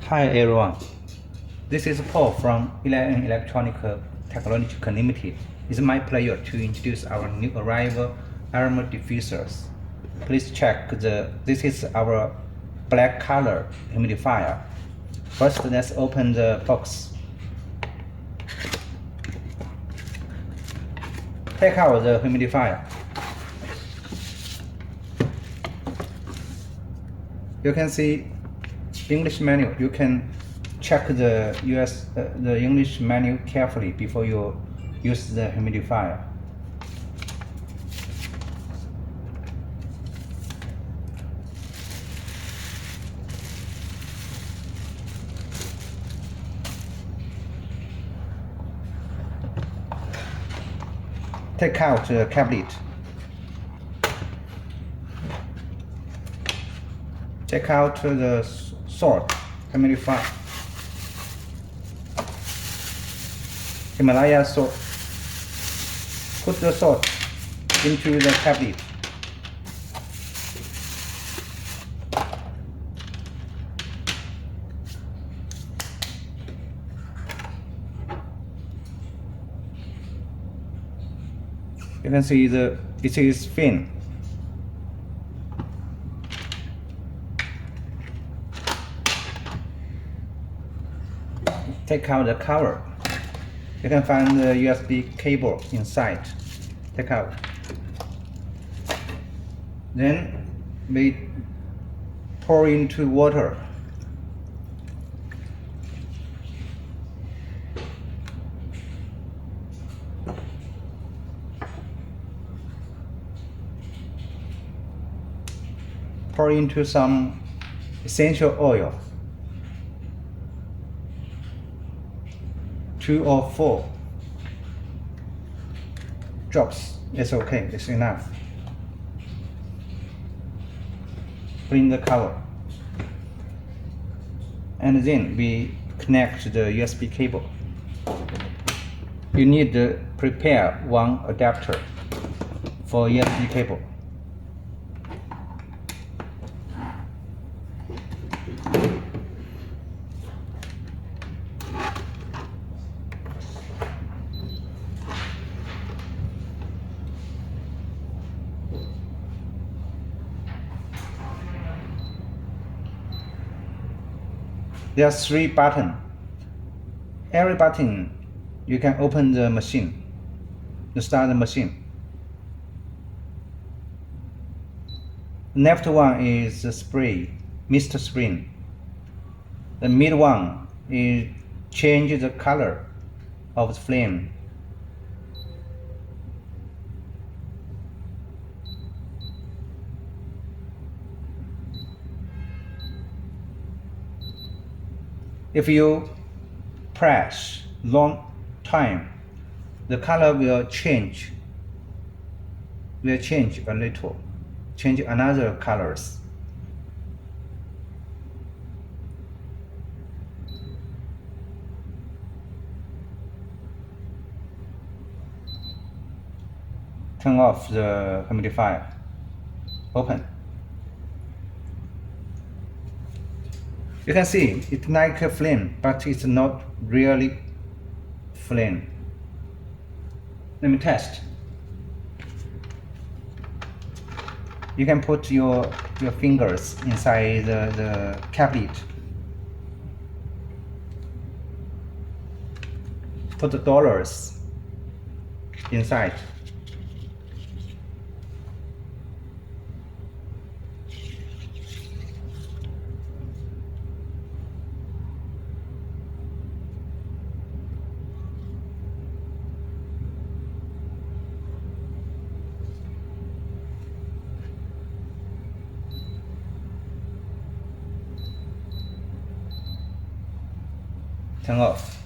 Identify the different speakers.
Speaker 1: Hi everyone, this is Paul from Elainetech Technology Limited. It's my pleasure to introduce our new arrival aroma diffusers. Please check this is our black color humidifier. First, let's open the box. Take out the humidifier. You can see English menu. You can check the English menu carefully before you use the humidifier. Take out the cabinet. Take out the salt humidifier. Himalayan salt. Put the salt into the cabinet. You can see it is thin. Take out the cover. You can find the USB cable inside. Take out. Then we pour into water. Pour into some essential oil. 2 or 4 drops. It's okay, it's enough. Put in the cover. And then we connect the USB cable. You need to prepare one adapter for USB cable. There are 3 buttons. Every button you can open the machine to start the machine. The left one is the spray, mist spring. The mid one is change the color of the flame. If you press long time, the color will change a little, change another colors. Turn off the humidifier. Open. You can see it's like a flame, but it's not really flame. Let me test. You can put your fingers inside the cabinet. Put the dollars inside. Turn off.